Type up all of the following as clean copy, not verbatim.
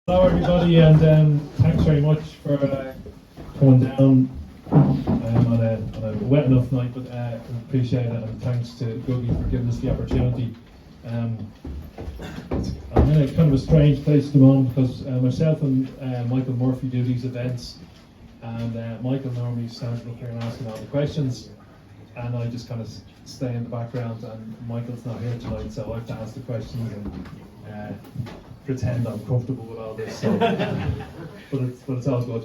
Hello everybody, and thanks very much for coming down on a wet enough night, but appreciate it, and thanks to Gugai for giving us the opportunity. I'm in a kind of a strange place at the moment because myself and Michael Murphy do these events, and Michael normally stands up here and asking all the questions, and I just kind of stay in the background, and Michael's not here tonight, so I have to ask the questions and pretend I'm comfortable with all this. So, but it's all good.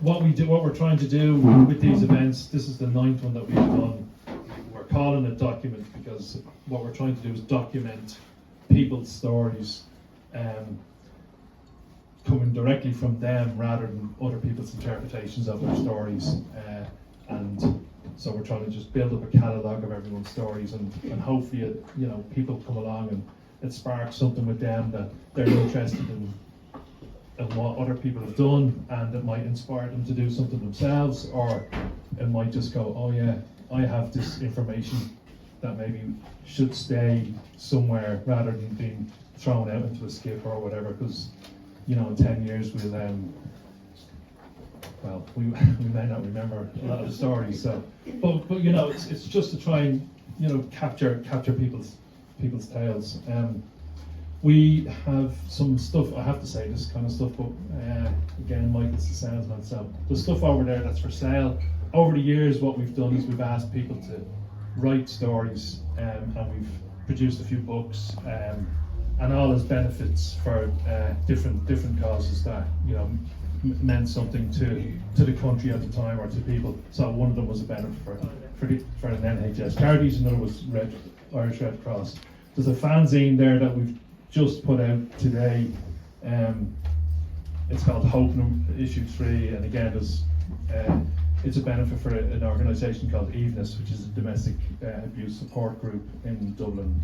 What we're trying to do with these events, this is the 9th one that we've done. We're calling it document because what we're trying to do is document people's stories, coming directly from them rather than other people's interpretations of their stories. And so we're trying to just build up a catalogue of everyone's stories, and hopefully, people come along and it sparks something with them that they're interested in what other people have done, and it might inspire them to do something themselves, or it might just go, oh yeah, I have this information that maybe should stay somewhere rather than being thrown out into a skip or whatever, because in 10 years we may not remember a lot of the stories. So, but it's just to try and capture people's tales. We have some stuff, I have to say this kind of stuff, but again, Michael's the salesman, so the stuff over there that's for sale. Over the years, what we've done is we've asked people to write stories, and we've produced a few books, and all as benefits for different causes that meant something to the country at the time or to people. So one of them was a benefit for an NHS charities, another was Irish Red Cross. There's a fanzine there that we've just put out today. It's called Hope Issue 3, and again, it's a benefit for an organisation called Eveness, which is a domestic abuse support group in Dublin.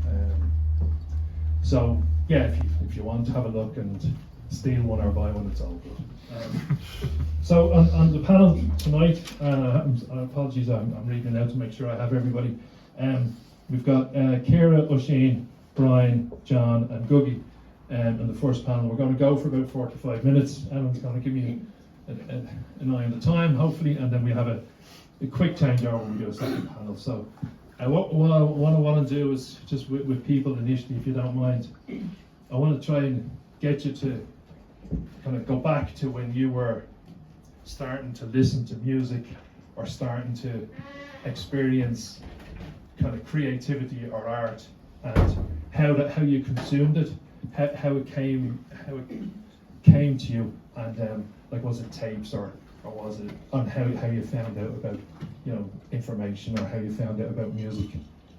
So yeah, if you want to have a look and steal one or buy one, it's all good. So on the panel tonight, apologies, I'm reading it out to make sure I have everybody. We've got Ciara, Oisin, Brian, John and Gugai in the first panel. We're going to go for about 45 minutes. Alan's going to give me an eye on the time, hopefully, and then we have a quick changeover when we do a second panel. So what I want to do is just with people initially, if you don't mind, I want to try and get you to kind of go back to when you were starting to listen to music or starting to experience kind of creativity or art, and how you consumed it, how it came to you, and like, was it tapes or was it on how you found out about information, or how you found out about music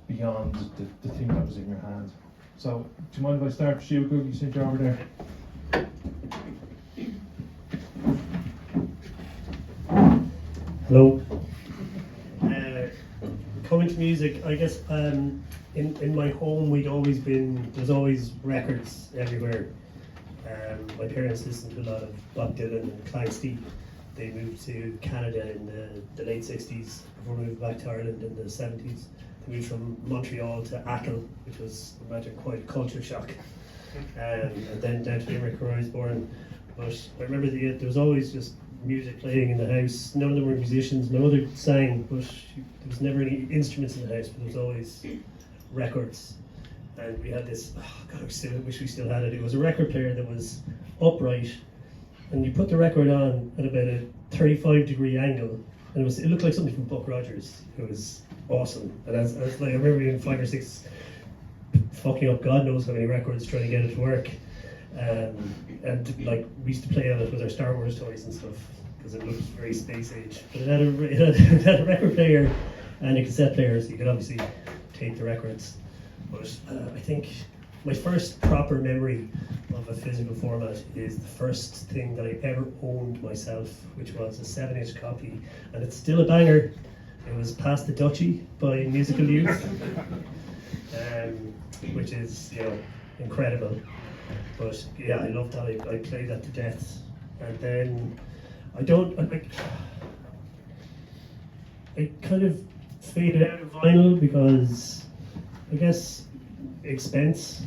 beyond the thing that was in your hand. So do you mind if I start with you, Gugai, since you're over there? Hello. Coming to music, I guess in my home there's always records everywhere. My parents listened to a lot of Bob Dylan and Clancy. They moved to Canada in the late 60s before moving back to Ireland in the 70s. They moved from Montreal to Achill, which was, imagine, quite a culture shock. And then down to Limerick, where I was born. But I remember there was always just music playing in the house. None of them were musicians, my mother sang, but there was never any instruments in the house, but there was always records. And we had this, God, I wish we still had it. It was a record player that was upright, and you put the record on at about a 35-degree angle, and it looked like something from Buck Rogers. It was awesome. And I remember being 5 or 6, fucking up God knows how many records trying to get it to work. And like, we used to play on it with our Star Wars toys and stuff, because it looked very space age. But it had a record player and a cassette player, so you could obviously tape the records. But I think my first proper memory of a physical format is the first thing that I ever owned myself, which was a 7-inch copy, and it's still a banger. It was Past the Duchy by Musical Youth, which is incredible. But yeah, I loved that. I played that to death. And then I kind of faded out of vinyl because I guess expense.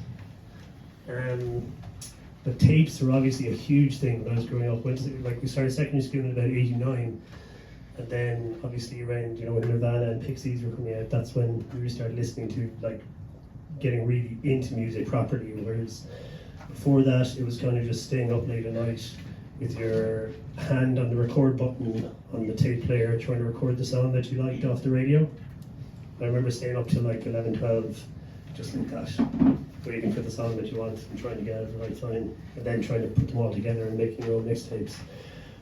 But tapes were obviously a huge thing when I was growing up. Like we started secondary school in about '89, and then obviously around when Nirvana and Pixies were coming out, that's when we started listening to like getting really into music properly. Whereas before that, it was kind of just staying up late at night with your hand on the record button on the tape player, trying to record the song that you liked off the radio. I remember staying up till like 11, 12, just like that, waiting for the song that you want and trying to get it at the right time, and then trying to put them all together and making your own mixtapes.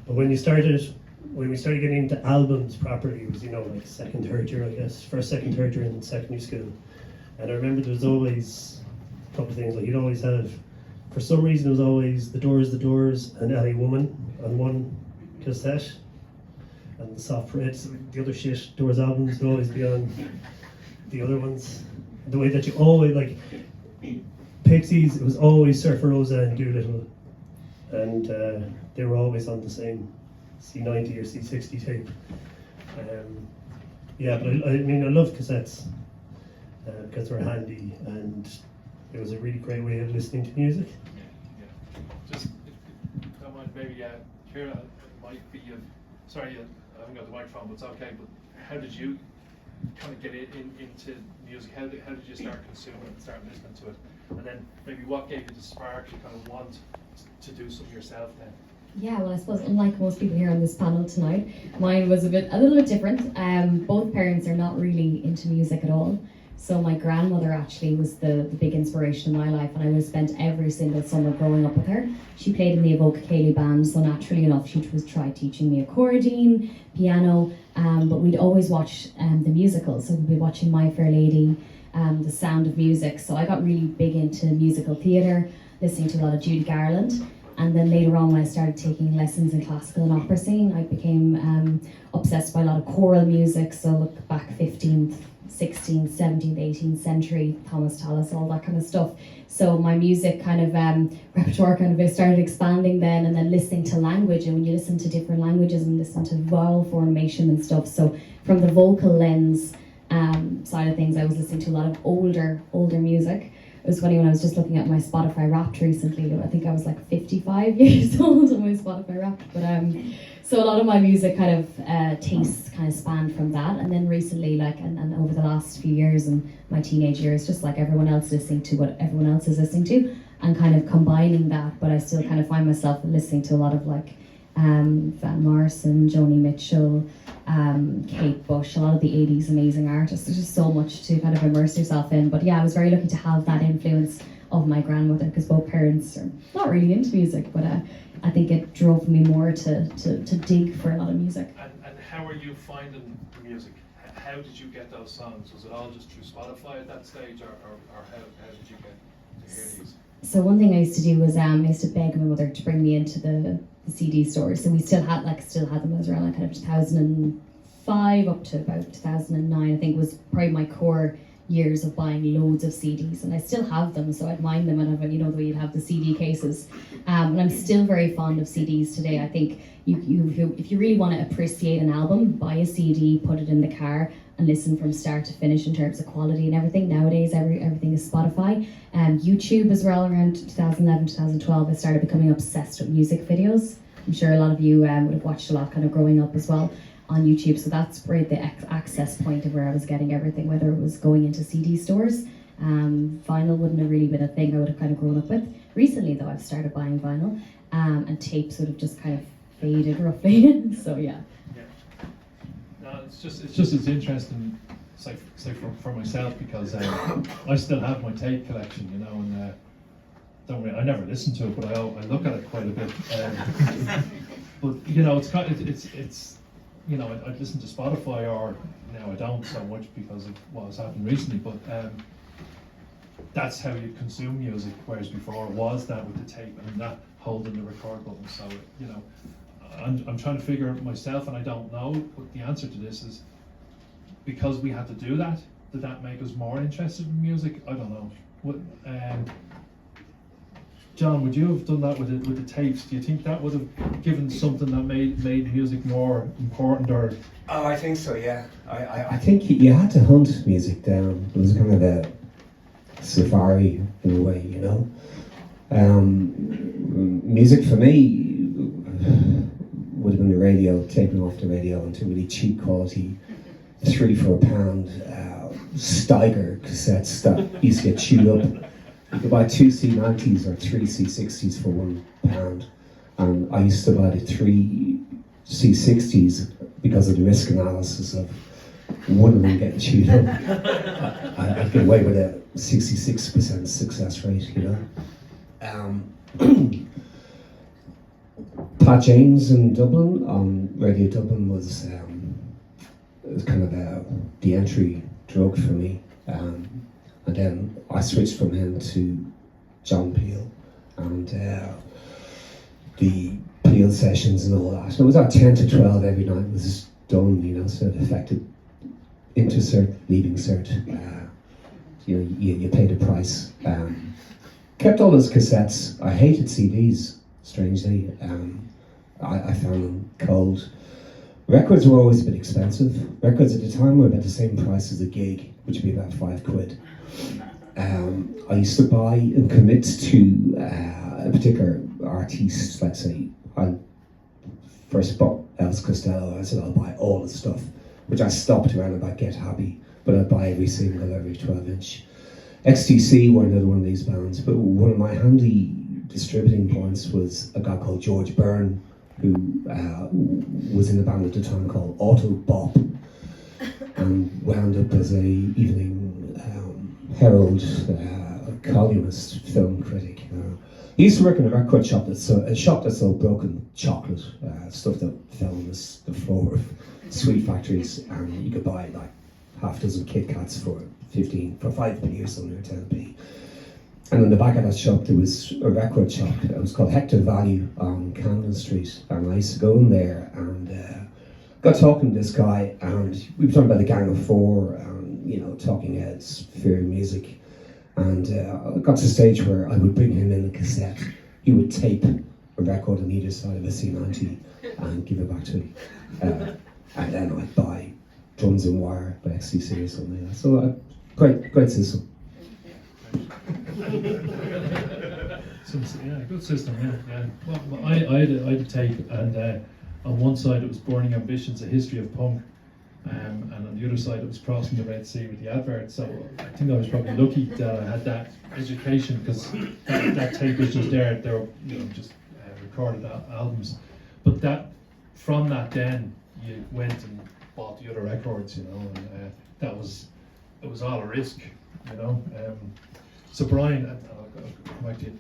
But when we started getting into albums properly, it was like second, third year, I guess, first, second, third year in secondary school. And I remember there was always a couple of things, like you'd always have, for some reason it was always The Doors and LA Woman on one cassette, and the Soft Parades, the other shit Doors albums would always be on the other ones. The way that you always, like Pixies, it was always Surfer Rosa and Doolittle, and they were always on the same C90 or C60 tape. Yeah, but I mean I love cassettes because they're handy, and it was a really great way of listening to music. Yeah. Just, if you don't mind, maybe, Ciara, it might be, sorry, I haven't got the microphone, but it's okay, but how did you kind of get into music? How did you start consuming it, start listening to it? And then maybe what gave you the spark to kind of want to do something yourself then? Yeah, well, I suppose unlike most people here on this panel tonight, mine was a little bit different. Both parents are not really into music at all. So my grandmother actually was the big inspiration in my life, and I would have spent every single summer growing up with her. She played in the Evoke Cayley band, so naturally enough she was tried teaching me accordion, piano, but we'd always watch the musicals. So we'd be watching My Fair Lady, The Sound of Music. So I got really big into musical theatre, listening to a lot of Judy Garland. And then later on, when I started taking lessons in classical and opera singing, I became obsessed by a lot of choral music. So look back 15th, 16th, 17th, 18th century, Thomas Tallis, all that kind of stuff. So my music kind of repertoire kind of started expanding then, and then listening to language. And when you listen to different languages and listen to vowel formation and stuff, so from the vocal lens side of things, I was listening to a lot of older music. It was funny when I was just looking at my Spotify Wrapped recently. I think I was like 55 years old on my Spotify Wrapped. But so a lot of my music kind of tastes kind of spanned from that. And then recently, like, and over the last few years and my teenage years, just like everyone else, listening to what everyone else is listening to and kind of combining that. But I still kind of find myself listening to a lot of like Van Morrison, Joni Mitchell, Kate Bush, a lot of the 80s amazing artists. There's just so much to kind of immerse yourself in. But yeah, I was very lucky to have that influence of my grandmother, because both parents are not really into music, but I think it drove me more to dig for a lot of music. And how are you finding the music? How did you get those songs? Was it all just through Spotify at that stage, or how did you get to hear these? So one thing I used to do was I used to beg my mother to bring me into the CD stores. So we still had them. It was around like kind of 2005 up to about 2009. I think was probably my core years of buying loads of CDs, and I still have them. So I'd mind them and have, the way you'd have the CD cases. And I'm still very fond of CDs today. I think if you really want to appreciate an album, buy a CD, put it in the car, and listen from start to finish in terms of quality and everything. Nowadays, everything is Spotify. YouTube as well, around 2011, 2012, I started becoming obsessed with music videos. I'm sure a lot of you would have watched a lot kind of growing up as well on YouTube. So that's right, the access point of where I was getting everything, whether it was going into CD stores. Vinyl wouldn't have really been a thing I would have kind of grown up with. Recently, though, I've started buying vinyl, and tapes would have just kind of faded roughly. So yeah. No, it's interesting, say for myself, because I still have my tape collection, and I never listen to it, but I look at it quite a bit. But it's I'd listen to Spotify, or now I don't so much because of what has happened recently. But that's how you consume music, whereas before it was that with the tape and that holding the record button. So I'm trying to figure it myself, and I don't know. But the answer to this is because we had to do that. Did that make us more interested in music? I don't know. What, John, would you have done that with the tapes? Do you think that would have given something that made music more important, or? Oh, I think so. Yeah, I think you had to hunt music down. It was kind of a safari in a way, Music for me would have been the radio, taping off the radio into really cheap quality, 3 for £1 Steiger cassettes that used to get chewed up. You could buy 2 C90s or 3 C60s for £1. And I used to buy the 3 C60s because of the risk analysis of one of them getting chewed up. I'd get away with a 66% success rate, you know. Pat James in Dublin on Radio Dublin was kind of the entry drug for me. And then I switched from him to John Peel and the Peel sessions and all that. And it was at 10 to 12 every night was done, you know, so it affected inter-cert, leaving cert. You know, you paid a price. Kept all those cassettes. I hated CDs, strangely. I found them cold. Records were always a bit expensive. Records at the time were about the same price as a gig, which would be about £5. I used to buy and commit to a particular artist, let's say. I first bought Elvis Costello. I said I'll buy all the stuff, which I stopped around about Get Happy, but I'd buy every single, every 12-inch. XTC were another one of these bands, but one of my handy distributing points was a guy called George Byrne, who was in a band at the time called Auto Bop, and wound up as a Evening Herald columnist, film critic. He used to work in a record shop that sold broken chocolate, stuff that fell on the floor of sweet factories, and you could buy like half dozen Kit Kats for 5p or something, or 10p. And in the back of that shop there was a record shop. It was called Hector Value on Camden Street, and I used to go in there and got talking to this guy, and we were talking about the Gang of Four, and you know, Talking Heads, Fear Music, and I got to the stage where I would bring him in a cassette. He would tape a record on either side of a C90 and give it back to me, and then I'd buy Drums and Wire by XTC or something like that. So great system. Yeah, good system. Yeah. Well, I had a tape, and on one side it was Burning Ambitions: A History of Punk, and on the other side it was Crossing the Red Sea with the Advert. So I think I was probably lucky that I had that education, because that tape was just there. They were, you know, just recorded albums. But from that then you went and bought the other records, you know, and it was all a risk, you know. So Brian, I'll come back to you.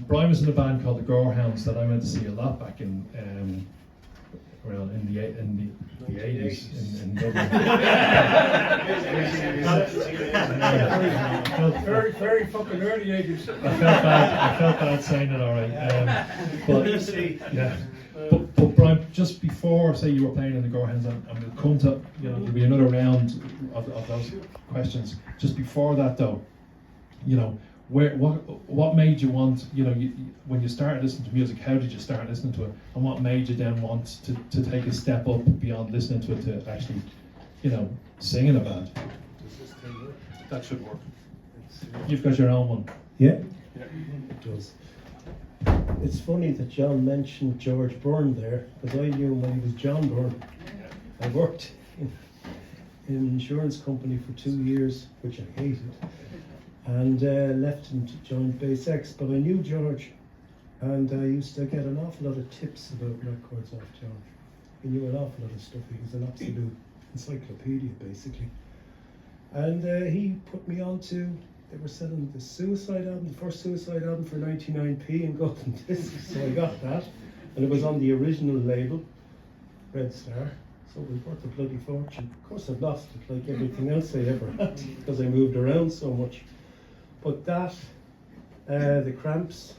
Brian was in a band called the Gorehounds that I went to see a lot back in the 80s in Dublin. Very fucking early 80s. I felt bad saying it, all right. But yeah. But Brian, just before, say, you were playing in the Gorehounds, and we'll come to, you know, there'll be another round of those questions. Just before that, though, you know, what made you want, you know, when you started listening to music, how did you start listening to it, and what made you then want to take a step up beyond listening to it to actually, you know, sing in a band? That should work. You've got your own one. Yeah, it does. It's funny that John mentioned George Byrne there, because I knew him when he was John Byrne. I worked in an insurance company for 2 years, which I hated, and left him to join Base X. But I knew George, and I used to get an awful lot of tips about records off George. He knew an awful lot of stuff. He was an absolute encyclopedia, basically. And he put me on to, they were selling the Suicide album, the first Suicide album, for 99p in golden discs, so I got that. And it was on the original label, Red Star, so it was worth a bloody fortune. Of course I've lost it, like everything else I ever had, because I moved around so much. But that, the Cramps,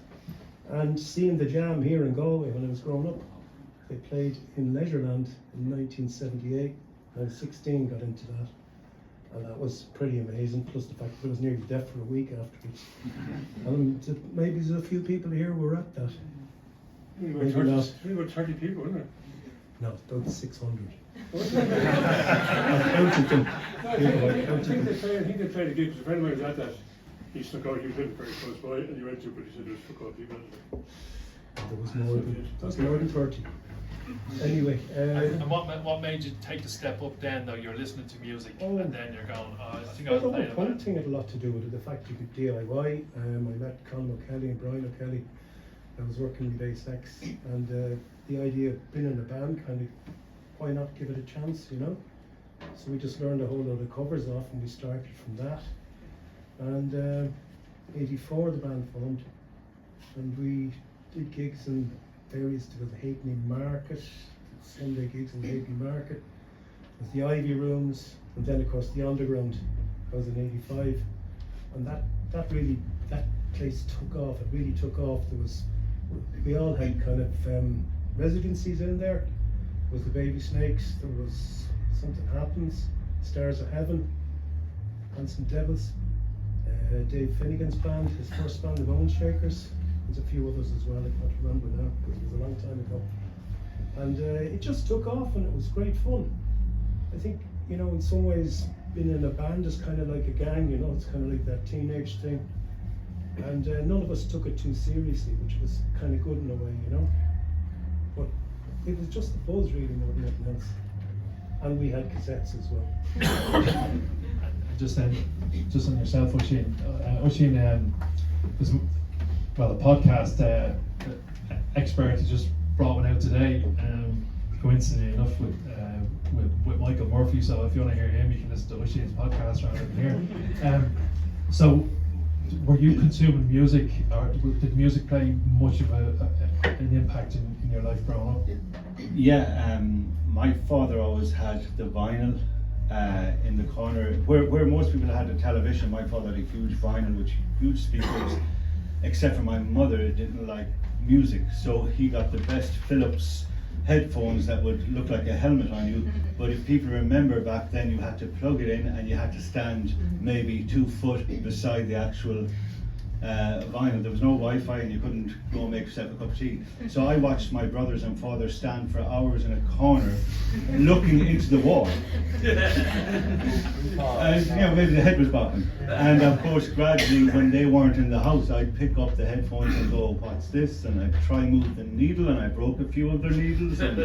and seeing the Jam here in Galway when I was growing up. They played in Leisureland in 1978, and I was 16, got into that. And that was pretty amazing, plus the fact that I was nearly deaf for a week afterwards. And maybe there's a few people here who were at that. We were 30 people, weren't No, about 600. I counted them. I think they played a gig, because a friend of mine was at that. he stuck out, he was living very close by, and he went to, but he said there was fuck all people. There was more than 30. Anyway, And what made you take the step up then, though? You're listening to music, Oh. and then you're going, oh, I think well, I'll the play whole a punk band. thing had a lot to do with it. The fact you could DIY. I met Colin O'Kelly and Brian O'Kelly. I was working in Base X, and the idea of being in a band, kind of, why not give it a chance, you know? So we just learned a whole lot of covers off, and we started from that. And 84, the band formed, and we did gigs in various, there was the Halfpenny Market, Sunday gigs in the Halfpenny Market, there's the Ivy Rooms, and then of course the Underground. I was in 85, and that place took off. It really took off. We all had kind of residencies in there. There was the Baby Snakes, there was Something Happens, Stars of Heaven, and some Devils. Dave Finnegan's band, his first band, the Bone Shakers. There's a few others as well, I can't remember now, because it was a long time ago. And it just took off, and it was great fun. I think, you know, in some ways, being in a band is kind of like a gang, you know, it's kind of like that teenage thing. And none of us took it too seriously, which was kind of good in a way, you know. But it was just the buzz, really, more than anything else. And we had cassettes as well. Just on yourself, Oisin. Oisin, well, the podcast expert just brought one out today, coincidentally enough with Michael Murphy. So if you want to hear him, you can listen to Oisin's podcast rather than here. So, were you consuming music, or did music play much of an impact in your life growing up? Yeah, my father always had the vinyl in the corner where most people had a television. My father had a huge vinyl with huge speakers, except for my mother didn't like music, so he got the best Philips headphones that would look like a helmet on you. But if people remember, back then you had to plug it in and you had to stand maybe 2 foot beside the actual vinyl. There was no Wi-Fi and you couldn't go and make yourself a cup of tea. So I watched my brothers and father stand for hours in a corner looking into the wall. And you know, maybe the head was bobbing. And of course, gradually when they weren't in the house, I'd pick up the headphones and go, what's this? And I'd try move the needle, and I broke a few of their needles, and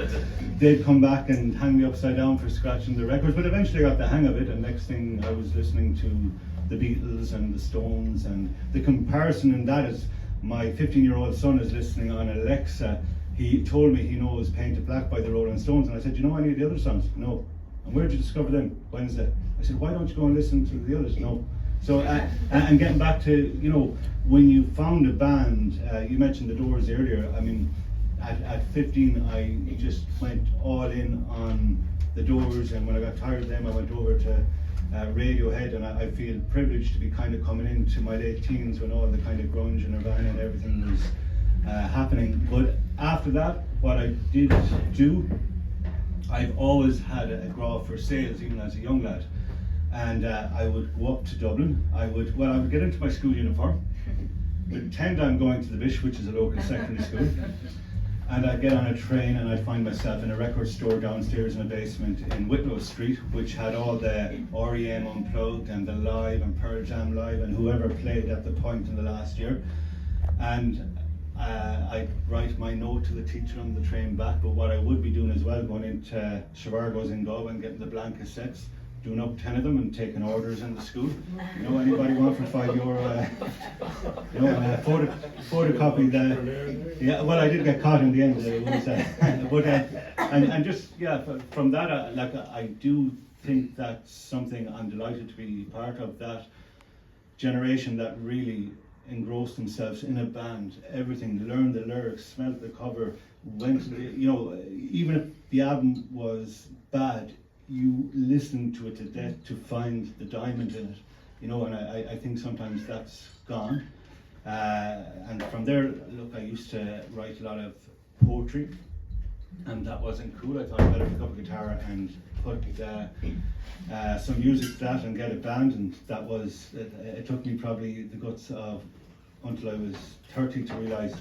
they'd come back and hang me upside down for scratching the records. But eventually I got the hang of it, and next thing I was listening to the Beatles and the Stones. And the comparison in that is my 15-year-old son is listening on Alexa. He told me he knows Painted Black by the Rolling Stones, and I said, do you know any of the other songs? No. And where did you discover them? Wednesday. I said, why don't you go and listen to the others? No. So and getting back to, you know, when you found a band, you mentioned the Doors earlier. I mean, at 15 I just went all in on the Doors, and when I got tired of them I went over to Radiohead, and I feel privileged to be kind of coming into my late teens when all the kind of grunge and Nirvana and everything was happening. But after that, what I did do, I've always had a grow for sales, even as a young lad. And I would go up to Dublin. I would get into my school uniform, pretend I'm going to the Bish, which is a local secondary school, and I'd get on a train and I'd find myself in a record store downstairs in a basement in Whitlow Street, which had all the REM Unplugged and the Live and Pearl Jam Live and whoever played at the point in the last year. And I'd write my note to the teacher on the train back, but what I would be doing as well, going into Shivargo's in Galway and getting the blank cassettes, doing up 10 of them and taking orders in the school. You know, anybody want for €5? You know, photocopy the. Yeah, well, I did get caught in the end. And just from that, like I do think that's something I'm delighted to be part of. That generation that really engrossed themselves in a band, everything, learned the lyrics, smelled the cover, went to the, you know, even if the album was bad, you listen to it to death to find the diamond in it, you know. And I think sometimes that's gone. And from there, look, I used to write a lot of poetry, and that wasn't cool. I thought I'd better pick up a guitar and put some music to that and get a band, and that was, it took me probably the guts of until I was 30 to realise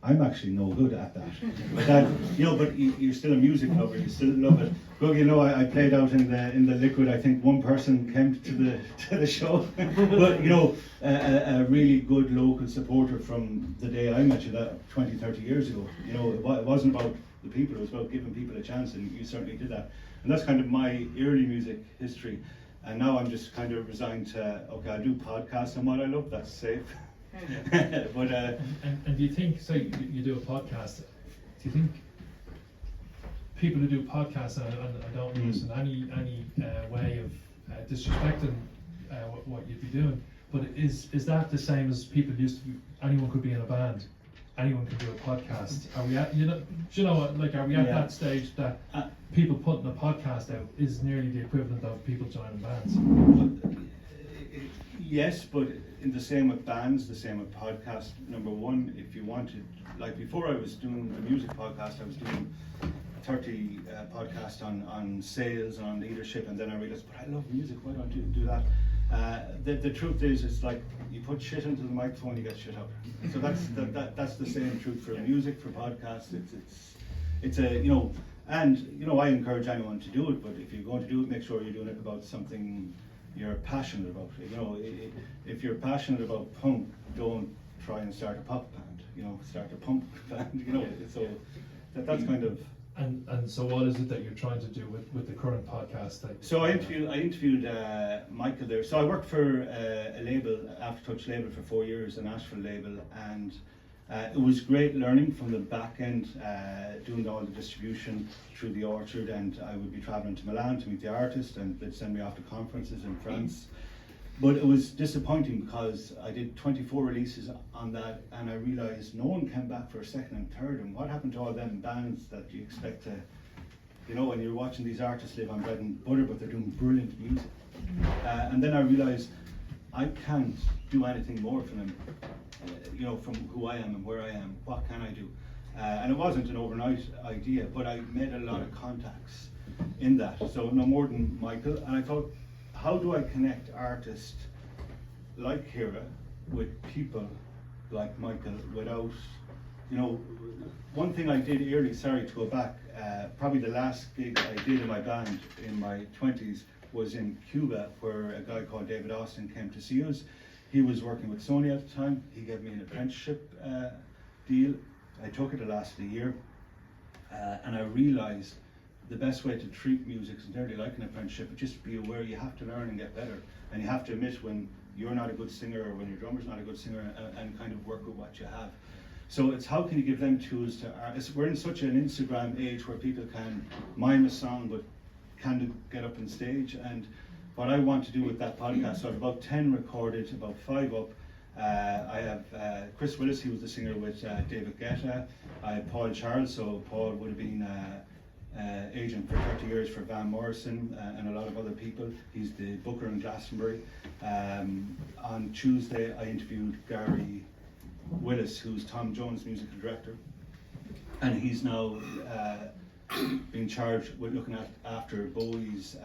I'm actually no good at that. But that, you know, but you're still a music lover, you still love it. Well, you know, I played out in the liquid. I think one person came to the show, but you know, a really good local supporter from the day I met you, that 20, 30 years ago. You know, it wasn't about the people; it was about giving people a chance, and you certainly did that. And that's kind of my early music history. And now I'm just kind of resigned to, okay, I do podcasts and what I love. That's safe. But and do you think, say you do a podcast, do you think people who do podcasts, and I don't mean this in any way of disrespecting what you'd be doing, but is that the same as people used to? Anyone could be in a band, anyone could do a podcast. Are we at, are we at that stage that people putting a podcast out is nearly the equivalent of people joining bands? Yes, but in the same with bands, the same with podcasts. Number one, if you wanted, like before I was doing the music podcast, I was doing 30 podcasts on sales and on leadership, and then I realized, but I love music, why don't you do that? The truth is, it's like you put shit into the microphone, you get shit out. So that's the same truth for music, for podcasts. It's a, you know, and you know, I encourage anyone to do it, but if you're going to do it, make sure you're doing it about something you're passionate about. You know, if you're passionate about punk, don't try and start a pop band. You know, start a punk band. You know, so that's kind of. And so what is it that you're trying to do with the current podcast? So I interviewed Michael there. So I worked for a label, Aftertouch label, for 4 years, an Asheville label, and it was great learning from the back end, doing all the distribution through the Orchard, and I would be travelling to Milan to meet the artist, and they'd send me off to conferences in France. But it was disappointing because I did 24 releases on that, and I realised no one came back for a second and third. And what happened to all them bands that you expect to, you know, when you're watching these artists live on bread and butter, but they're doing brilliant music. And then I realised I can't do anything more for them, you know, from who I am and where I am. What can I do? And it wasn't an overnight idea, but I made a lot of contacts in that. So no more than Michael, and I thought, how do I connect artists like Ciara with people like Michael without, you know, one thing I did early, sorry to go back, probably the last gig I did in my band in my 20s was in Cuba, where a guy called David Austin came to see us. He was working with Sony at the time. He gave me an apprenticeship deal. I took it, it lasted a year, and I realised the best way to treat music is nearly like an apprenticeship, but just be aware you have to learn and get better, and you have to admit when you're not a good singer or when your drummer's not a good singer, and kind of work with what you have. So it's how can you give them tools to artists. We're in such an Instagram age where people can mime a song but can get up on stage, and what I want to do with that podcast, so I have about 10 recorded, about 5 up. I have Chris Willis, he was the singer with David Guetta. I have Paul Charles, so Paul would have been agent for 30 years for Van Morrison and a lot of other people. He's the booker in Glastonbury. On Tuesday I interviewed Gary Willis, who's Tom Jones' musical director, and he's now being charged with looking after Bowie's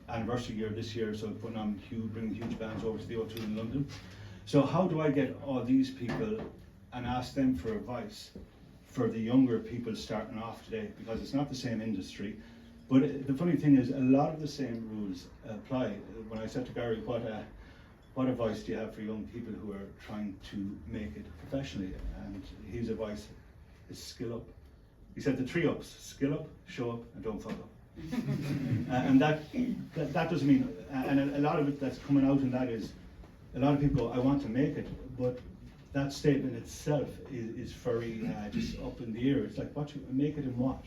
anniversary year this year, so putting on bringing huge bands over to the O2 in London. So how do I get all these people and ask them for advice for the younger people starting off today, because it's not the same industry. But the funny thing is, a lot of the same rules apply. When I said to Gary, what advice do you have for young people who are trying to make it professionally? And his advice is skill up. He said the 3 ups: skill up, show up, and don't fuck up. And that doesn't mean, and a lot of it that's coming out in that is, a lot of people go, I want to make it, but that statement itself is very just up in the air. It's like, what make it in what?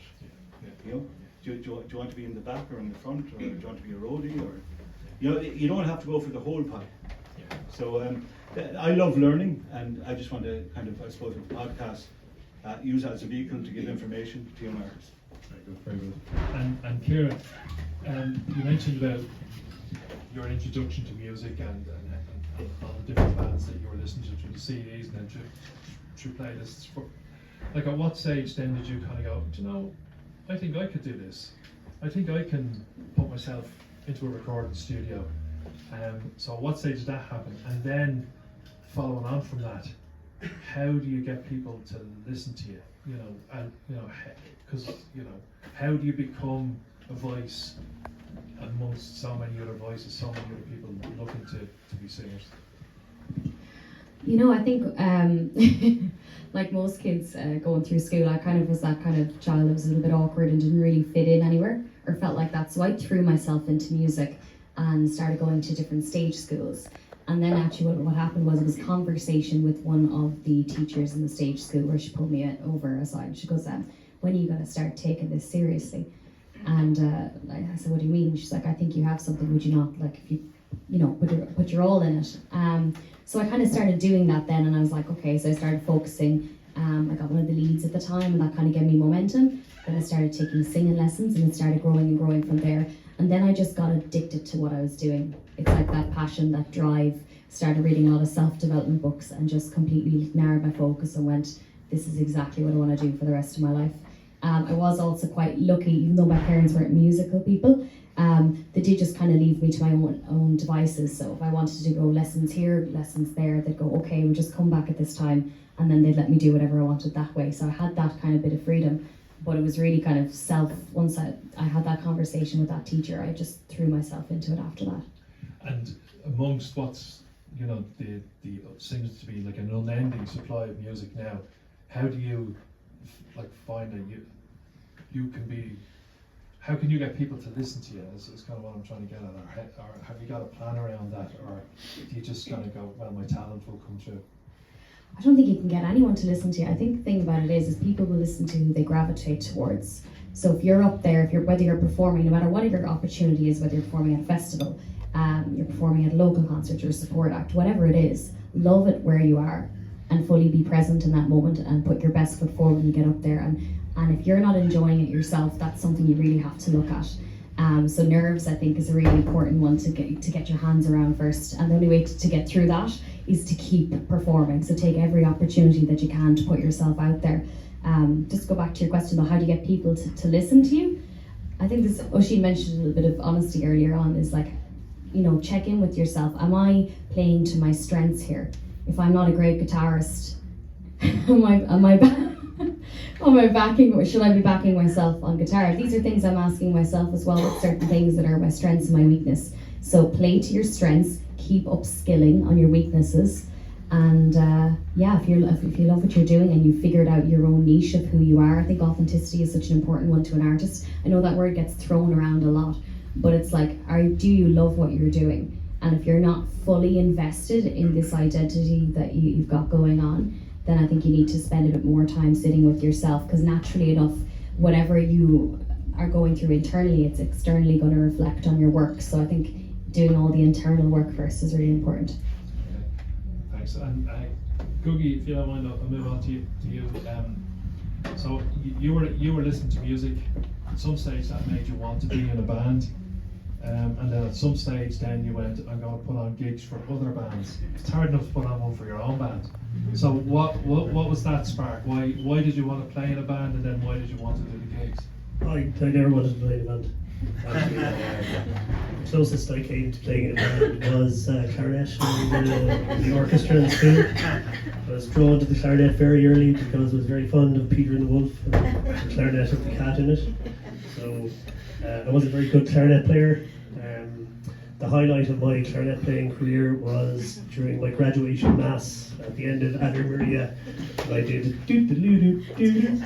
You know, do you want to be in the back or in the front, or do you want to be a roadie, or you know, you don't have to go for the whole pie. So I love learning, and I just want to kind of, I suppose, with the podcast, use that as a vehicle to give information to young artists. Very good, very good. And Ciara, you mentioned about your introduction to music and all the different bands that you were listening to through the CDs and then through playlists. Like, at what stage then did you kind of go, do you know, I think I could do this. I think I can put myself into a recording studio. So at what stage did that happen? And then following on from that, how do you get people to listen to you? You know, and you know, because you know, how do you become a voice amongst so many other voices, so many other people looking to be singers? You know, I think like most kids going through school, I kind of was that kind of child that was a little bit awkward and didn't really fit in anywhere or felt like that. So I threw myself into music and started going to different stage schools. And then actually what happened was it was a conversation with one of the teachers in the stage school where she pulled me over aside. She goes, when are you going to start taking this seriously? And I said, what do you mean? She's like, I think you have something, would you not? Like, if you know, put your all in it. So I kind of started doing that then, and I was like, okay, so I started focusing. I got one of the leads at the time, and that kind of gave me momentum. Then I started taking singing lessons, and it started growing and growing from there. And then I just got addicted to what I was doing. It's like that passion, that drive. Started reading a lot of self-development books and just completely narrowed my focus and went, this is exactly what I want to do for the rest of my life. I was also quite lucky, even though my parents weren't musical people, they did just kind of leave me to my own devices. So if I wanted to go lessons here, lessons there, they'd go, okay, we'll just come back at this time, and then they'd let me do whatever I wanted that way. So I had that kind of bit of freedom, but it was really kind of once I had that conversation with that teacher, I just threw myself into it after that. And amongst what's, you know, the seems to be like an unending supply of music now, how do you like find that you can be, how can you get people to listen to you is kind of what I'm trying to get at, or have you got a plan around that, or do you just kind of go, well, my talent will come through? I don't think you can get anyone to listen to you. I think the thing about it is people will listen to who they gravitate towards. So if you're up there, whether you're performing, no matter what your opportunity is, whether you're performing at a festival, you're performing at a local concert or a support act, whatever it is, love it where you are and fully be present in that moment and put your best foot forward when you get up there. And if you're not enjoying it yourself, that's something you really have to look at. So nerves, I think, is a really important one to get your hands around first. And the only way to get through that is to keep performing. So take every opportunity that you can to put yourself out there. Just go back to your question about how do you get people to listen to you. I think this, Oisin mentioned a little bit of honesty earlier on, is like, you know, check in with yourself. Am I playing to my strengths here? If I'm not a great guitarist, am I backing, should I be backing myself on guitar? These are things I'm asking myself as well, with certain things that are my strengths and my weakness. So play to your strengths, keep upskilling on your weaknesses, and if you love what you're doing and you figured out your own niche of who you are, I think authenticity is such an important one to an artist. I know that word gets thrown around a lot, but it's like, do you love what you're doing? And if you're not fully invested in this identity that you've got going on, then I think you need to spend a bit more time sitting with yourself, because naturally enough, whatever you are going through internally, it's externally going to reflect on your work. So I think doing all the internal work first is really important. Okay. Thanks. And Gugai, if you don't mind, I'll move on to you. So you were listening to music. At some stage that made you want to be in a band. And then at some stage then you went, I'm going to put on gigs for other bands. It's hard enough to put on one for your own band. So what was that spark? Why did you want to play in a band, and then why did you want to do the gigs? I never wanted to play in a band. Actually, the closest I came to playing in a band was clarinet in the orchestra in school. I was drawn to the clarinet very early because I was very fond of Peter and the Wolf and the clarinet with the cat in it. So I was a very good clarinet player. The highlight of my clarinet playing career was during my graduation mass at the end of Ave Maria. I did do-do-do-do-do. It's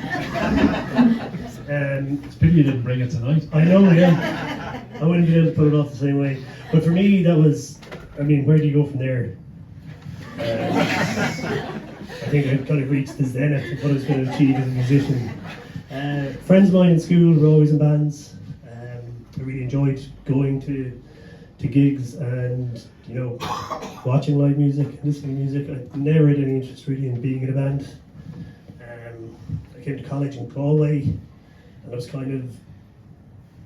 a pity you didn't bring it tonight. I know, yeah. I wouldn't be able to put it off the same way. But for me, that was, I mean, where do you go from there? I think I've kind of reached the zenith of what I was going to achieve as a musician. Friends of mine in school were always in bands. I really enjoyed going to gigs and, you know, watching live music, listening to music. I never had any interest really in being in a band. I came to college in Galway, and I was kind of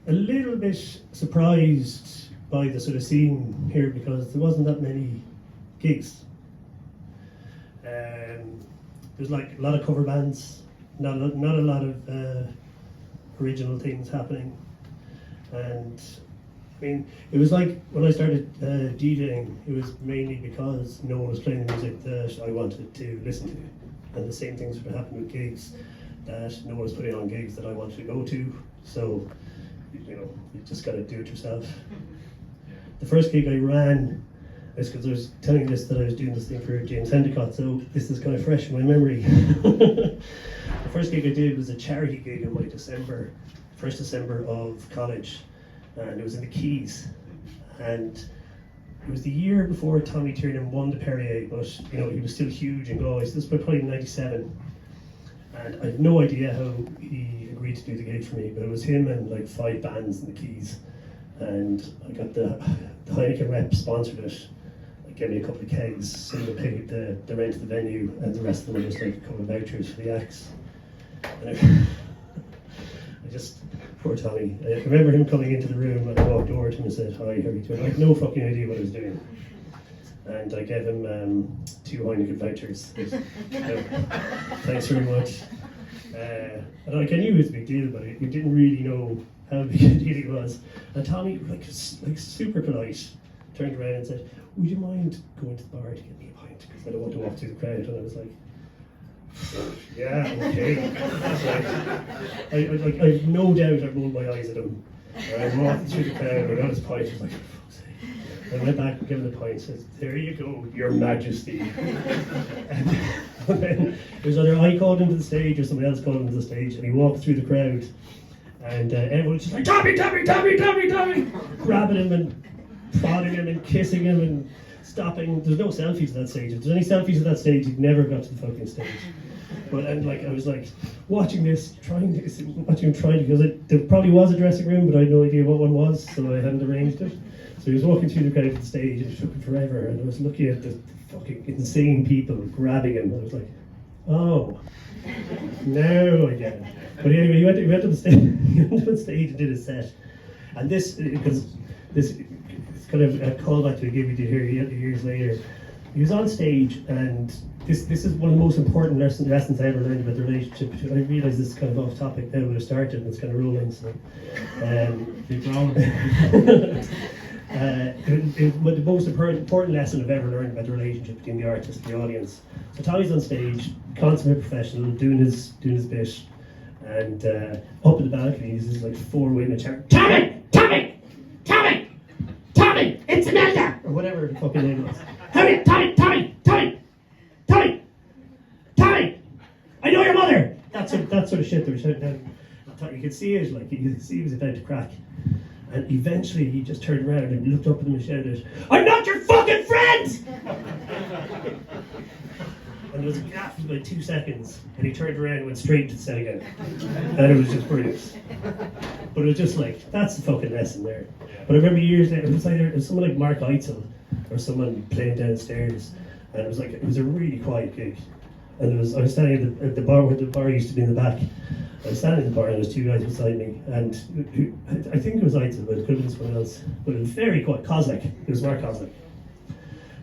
a little bit surprised by the sort of scene here because there wasn't that many gigs. There's like a lot of cover bands, not a lot of original things happening. And I mean, it was like when I started DJing, it was mainly because no one was playing the music that I wanted to listen to. And the same things would happen with gigs, that no one was putting on gigs that I wanted to go to. So you just got to do it yourself. The first gig I ran is because I was telling you this, that I was doing this thing for James Endicott, so this is kind of fresh in my memory. The first gig I did was a charity gig in my first December of college, and it was in the Keys. And it was the year before Tommy Tiernan won the Perrier, but he was still huge in Galway. So this was probably in '97, and I have no idea how he agreed to do the gig for me. But it was him and like 5 bands in the Keys, and I got the Heineken rep sponsored it. Like, gave me a couple of kegs, so they paid the rent of the venue, and the rest of them were just like a couple of vouchers for the acts. And I just, poor Tommy. I remember him coming into the room, and I walked over to him and said, "Hi, how are you doing?" I had no fucking idea what I was doing. And I gave him 2 Heineken vouchers. Thanks very much. And like, I knew it was a big deal, but I didn't really know how big a deal it was. And Tommy, like super polite, turned around and said, "Would you mind going to the bar to get me a pint? Because I don't want to walk through the crowd." And I was like, "Yeah, okay." I have no doubt I rolled my eyes at him. And I walked through the crowd, I got his pint, I was like, "For fuck's sake." I went back and gave him the pint, said, "There you go, Your Majesty." And then it was either I called him to the stage or somebody else called him to the stage, and he walked through the crowd, and everyone was just like, "Tommy, Tommy, Tommy, Tommy, Tommy!" grabbing him and prodding him and kissing him and stopping. There's no selfies at that stage. If there's any selfies at that stage, he'd never got to the fucking stage. But I was like watching this, watching him trying to, because there probably was a dressing room, but I had no idea what one was, so I hadn't arranged it. So he was walking through the crowd to the stage, and it took him forever, and I was looking at the fucking insane people grabbing him. I was like, "Oh, now I get it." But anyway, he went to the stage, and did his set. And this, because this, it's kind of a callback to a gig we did here years later. He was on stage, and this is one of the most important lessons I ever learned about the relationship. I realise this is kind of off topic now, but it started and it's kind of rolling. So, Keep going. the most important lesson I've ever learned about the relationship between the artist and the audience. So Tommy's on stage, consummate professional, doing his bit, and up in the balcony there's like 4 women shouting, "Tommy! Tommy! Tommy! Tommy! It's Imelda!" or whatever the fucking name was. "Hurry, Tommy! Tommy! Tommy! Tommy! Tommy! I know your mother!" That sort of shit they were shouting down. You could see it, like you could see he was about to crack. And eventually he just turned around and looked up at them and shouted, "I'm not your fucking friend!" And there was a gap for like 2 seconds, and he turned around and went straight to the set again. And it was just brilliant. But it was just like, that's the fucking lesson there. But I remember years later, it was someone like Mark Eitzel, or someone playing downstairs, and it was a really quiet gig. And I was standing at the bar where the bar used to be in the back. I was standing at the bar and there was 2 guys beside me, and I think it was Eitzel, but it could have been someone else. But it was very quiet. Kozlik. It was Mark Kozlik.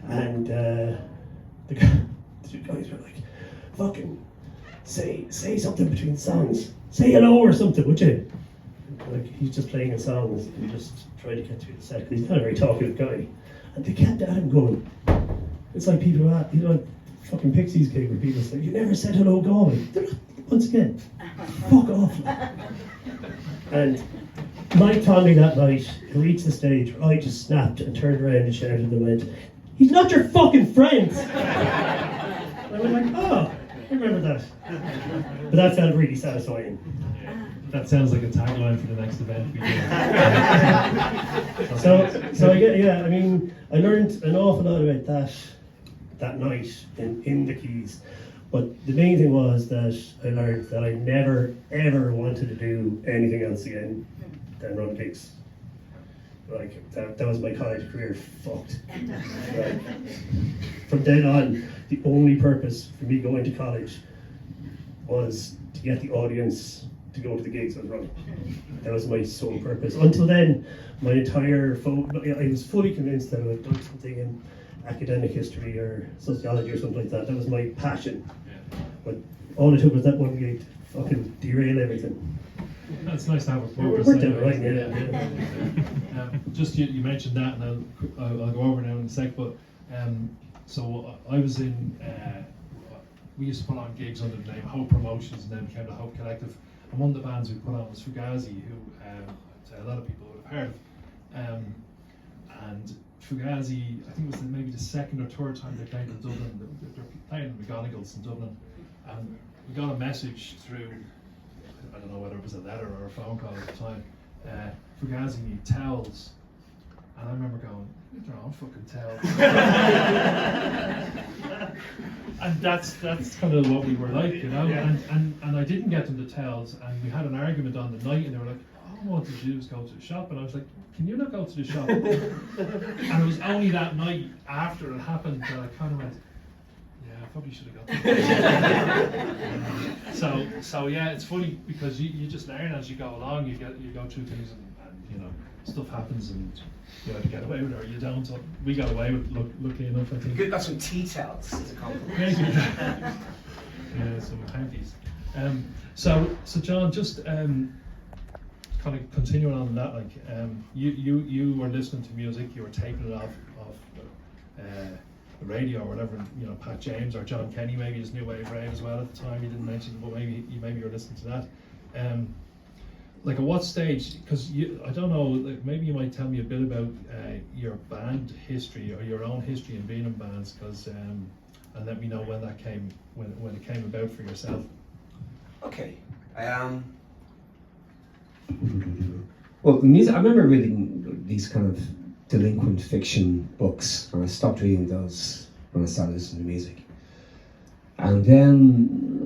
And the 2 guys were like, "Fucking say something between songs. Say hello or something, would you?" Like, he's just playing his songs and just trying to get through the set, because he's not a very talkative guy. And they kept at him going. It's like people are at, like fucking Pixies gig where people say, "You never said hello, Galway." Once again, fuck off. And Mike told me that night, he reached the stage where I just snapped and turned around and shouted and went, "He's not your fucking friend!" And I was like, "Oh, I remember that." But that felt really satisfying. That sounds like a tagline for the next event we do. So I mean, I learned an awful lot about that night in the Keys. But the main thing was that I learned that I never ever wanted to do anything else again than run gigs. Like that was my college career fucked. Like, from then on, the only purpose for me going to college was to get the audience to go to the gigs I was running. That was my sole purpose. Until then, my entire I was fully convinced that I would done something in academic history or sociology or something like that. That was my passion. But all it took was that one gig to fucking derail everything. It's nice to have a It purpose. worked out anyway. right, yeah. Just you mentioned that, and I'll go over now in a sec. But so I was in. We used to put on gigs under the name Hope Promotions, and then became the Hope Collective. And one of the bands we put on was Fugazi, who say a lot of people would have heard of. And Fugazi, I think it was maybe the second or third time they played in Dublin. They're playing in McGonagall's in Dublin, and we got a message through, I don't know whether it was a letter or a phone call at the time, Fugazi need towels. And I remember going, they're on fucking towels. And that's kind of what we were like, you know. Yeah. And I didn't get them the towels, and we had an argument on the night, and they were like, all I wanted to do was go to the shop, and I was like, can you not go to the shop? And it was only that night after it happened that I kind of went, yeah, I probably should have got them. So yeah, it's funny because you just learn as you go along. You go through things, and you know, stuff happens, and you either get away with it or you don't. So we got away with it, luckily enough, I think. You could have got some tea towels as a compliment. Yeah, some panties. So John, just kind of continuing on that, like you were listening to music, you were taping it off the radio or whatever. You know, Pat James or John Kenny, maybe his New Wave rave as well at the time. You didn't mention, but maybe you were listening to that. Like at what stage? Because I don't know. Like maybe you might tell me a bit about your band history or your own history in being in bands, because and let me know when that came when it came about for yourself. Okay. Well, music, I remember reading these kind of delinquent fiction books, and I stopped reading those when I started listening to music. And then,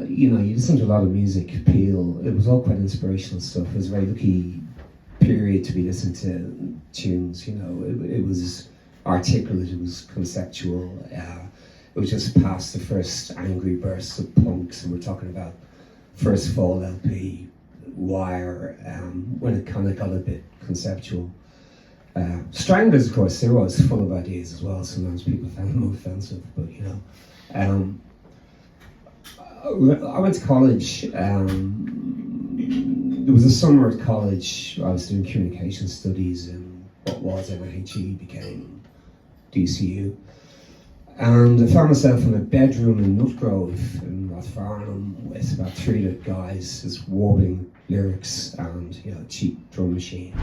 you listen to a lot of music, Peel. It was all quite inspirational stuff. It was a very lucky period to be listening to tunes, It was articulate, it was conceptual. It was just past the first angry bursts of punks, and we're talking about First Fall LP, Wire, when it kind of got a bit conceptual. Stranglers, of course, they were always full of ideas as well. Sometimes people found them offensive, but I went to college. There was a summer at college. I was doing communication studies in what was MHE, became DCU. And I found myself in a bedroom in Nutgrove in Rathfarnham with about 3 other guys just warbling lyrics and cheap drum machine.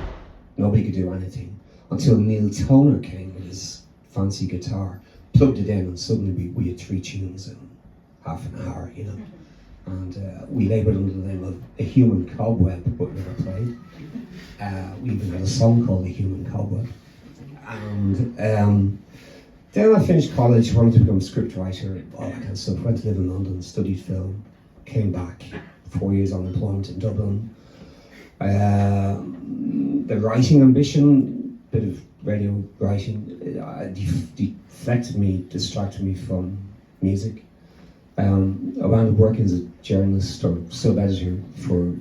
Nobody could do anything until Neil Toner came with his fancy guitar, plugged it in, and suddenly we had 3 tunes in half an hour, And we laboured under the name of A Human Cobweb, but never played. We even had a song called A Human Cobweb. And then I finished college, wanted to become a scriptwriter, all that kind of stuff. Went to live in London, studied film, came back, 4 years unemployment in Dublin. The writing ambition, bit of radio writing, distracted me from music. I wound up working as a journalist or sub-editor for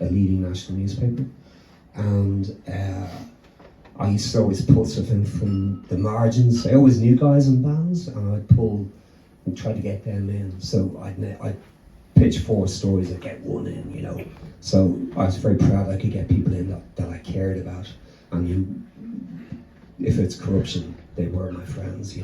a leading national newspaper, and I used to always pull stuff in from the margins. I always knew guys in bands, and I'd pull and try to get them in. So I'd pitch 4 stories, I'd get 1 in, So I was very proud I could get people in that I cared about, and if it's corruption, they were my friends,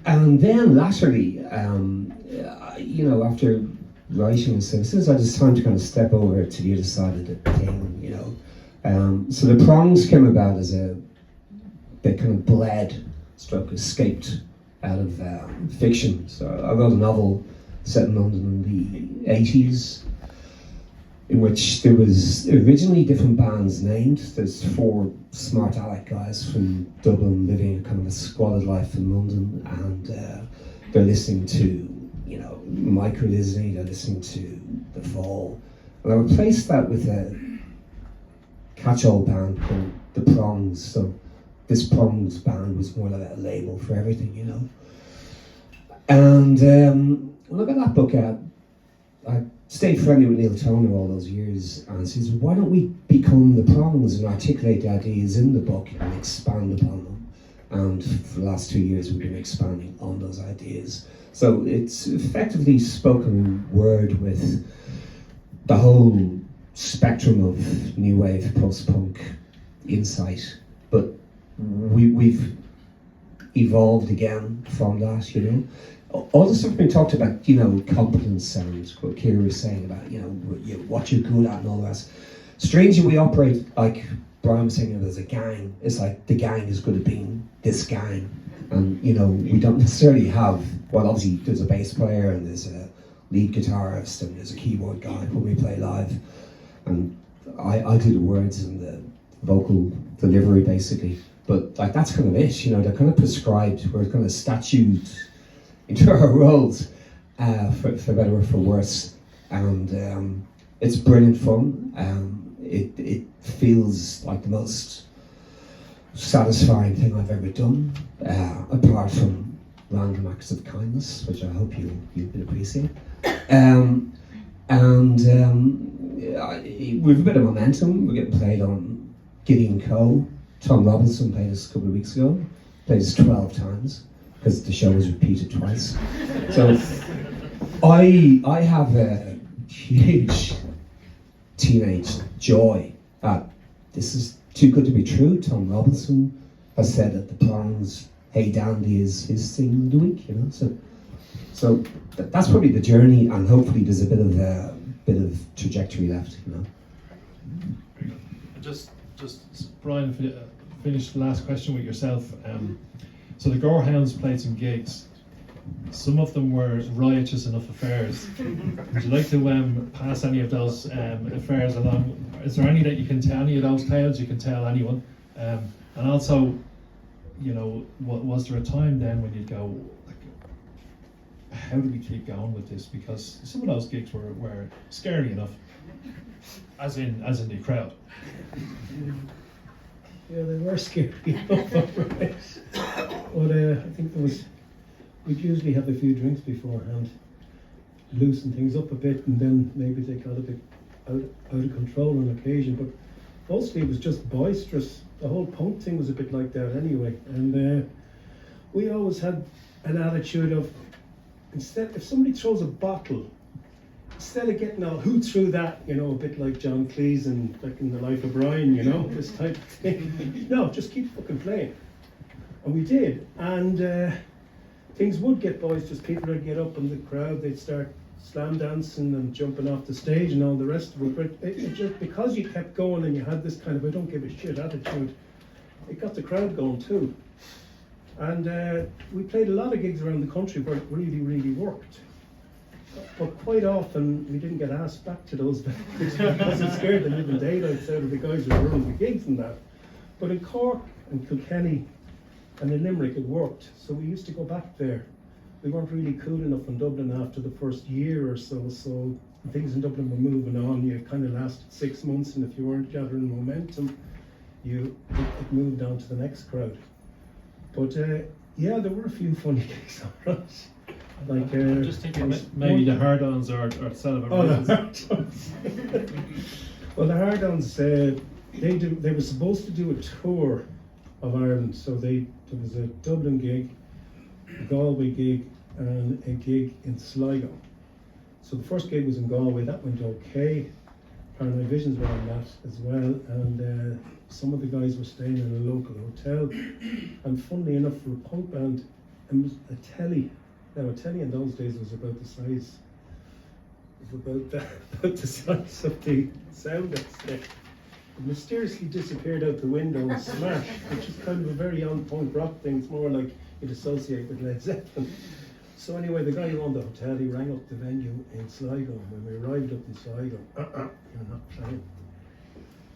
And then latterly, after writing and stuff, since I just time to kind of step over to the other side of the thing, So the Prongs came about as they kind of bled, escaped out of fiction. So I wrote a novel set in London in the 80s, in which there was originally different bands named. There's 4 smart aleck guys from Dublin living a kind of a squalid life in London, and they're listening to, Micro Disney, they're listening to The Fall. And I replaced that with a catch-all band called The Prongs. So this Prongs band was more like a label for everything, And look at that book. I stayed friendly with Neil Toner all those years, and says, why don't we become the Prongs and articulate the ideas in the book and expand upon them? And for the last 2 years, we've been expanding on those ideas. So it's effectively spoken word with the whole spectrum of new wave, post-punk insight, but we've evolved again from that, all the stuff we talked about, you know, competence and what Ciara was saying about, you know, what you're good at and all the rest. Strangely, we operate like Browne was saying, there's a gang. It's like the gang is good at being this gang. And, you know, we don't necessarily have, well, obviously there's a bass player and there's a lead guitarist and there's a keyboard guy when we play live. And I do the words and the vocal delivery basically. But like that's kind of it, you know, they're kind of prescribed, we're kind of statued into our roles, for better or for worse. And it's brilliant fun. It feels like the most satisfying thing I've ever done, apart from random acts of kindness, which I hope you can appreciate. We've a bit of momentum. We're getting played on Gideon Co. Tom Robinson played us a couple of weeks ago. Played us 12 times because the show was repeated twice. So I have a huge teenage joy that this is too good to be true. Tom Robinson has said that the Prongs Hey Dandy is his thing of the week, you know. So that's probably the journey, and hopefully there's a bit of trajectory left, you know. Just Brian, finish the last question with yourself. So the Gorehounds played some gigs. Some of them were riotous enough affairs. Would you like to pass any of those affairs along? Is there any that you can tell, any of those tales you can tell anyone? And also, you know, was there a time then when you'd go, like, how do we keep going with this? Because some of those gigs were scary enough, as in the crowd. Yeah, they were scary enough, right? But I think we'd usually have a few drinks beforehand, loosen things up a bit, and then maybe they got a bit out of control on occasion. But mostly it was just boisterous. The whole punk thing was a bit like that anyway. And we always had an attitude of, if somebody throws a bottle, instead of getting all, who threw that, you know, a bit like John Cleese and like in The Life of Brian, you know, this type of thing. No, just keep fucking playing. And we did. And things would get boisterous. People would get up in the crowd, they'd start slam dancing and jumping off the stage and all the rest of it. But it just, because you kept going and you had this kind of I don't give a shit attitude, it got the crowd going too. And we played a lot of gigs around the country where it really, really worked. But quite often we didn't get asked back to those gigs because it scared the living daylights out of the guys who were running the gigs and that. But in Cork and Kilkenny and in Limerick it worked, so we used to go back there. We weren't really cool enough in Dublin after the first year or so things in Dublin were moving on. You kind of lasted 6 months, and if you weren't gathering momentum, it moved on to the next crowd. But yeah, there were a few funny gigs, all right. Like, I'm just thinking maybe the Hard-Ons or Celibate. Oh, the Hard-Ons. Well, the Hard-Ons, they were supposed to do a tour of Ireland. So there was a Dublin gig, a Galway gig, and a gig in Sligo. So the first gig was in Galway. That went okay. Paranoid Visions were on that as well. And some of the guys were staying in a local hotel. And funnily enough, for a punk band, it was a telly. Now a telly in those days was about the size of the size of the sound stick. It mysteriously disappeared out the window and smashed, which is kind of a very on-point rock thing. It's more like you'd associate with Led Zeppelin. So anyway, the guy who owned the hotel, he rang up the venue in Sligo. When we arrived up in Sligo, you're not playing.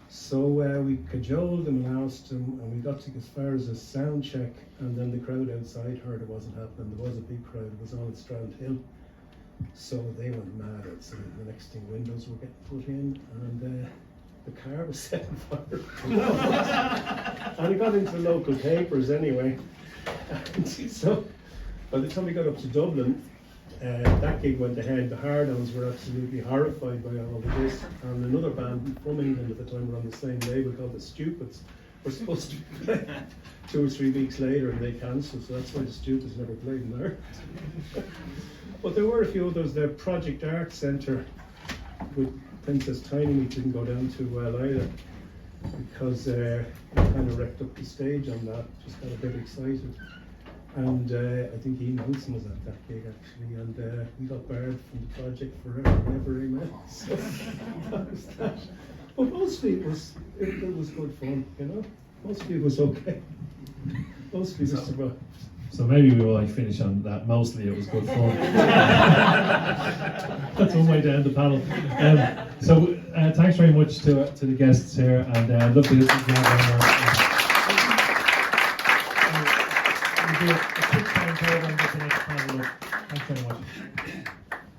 So we cajoled him and asked him, and we got to as far as a sound check, and then the crowd outside heard it wasn't happening. There was a big crowd, it was on at Strand Hill. So they went mad outside. The next thing, windows were getting put in, and the car was set on fire. And it got into local papers anyway. And so by the time we got up to Dublin, that gig went ahead. The Hard-Ons were absolutely horrified by all of this, and another band from England at the time were on the same label called The Stupids. Were supposed to play 2 or 3 weeks later, and they cancelled. So that's why The Stupids never played in Ireland. But there were a few others. The Project Art Centre with Princess Tiny we didn't go down too well either, because we kind of wrecked up the stage on that. Just got a bit excited. And I think Ian Wilson was at that gig actually, and we got barred from the project forever and ever, amen. So that was that. But mostly it was good fun, you know. Mostly it was okay. Mostly we survived. So maybe we will finish on that. Mostly it was good fun. That's one way to end the panel. So thanks very much to the guests here, and I'd love to listen to you. We'll do a quick time here and get the next panel up.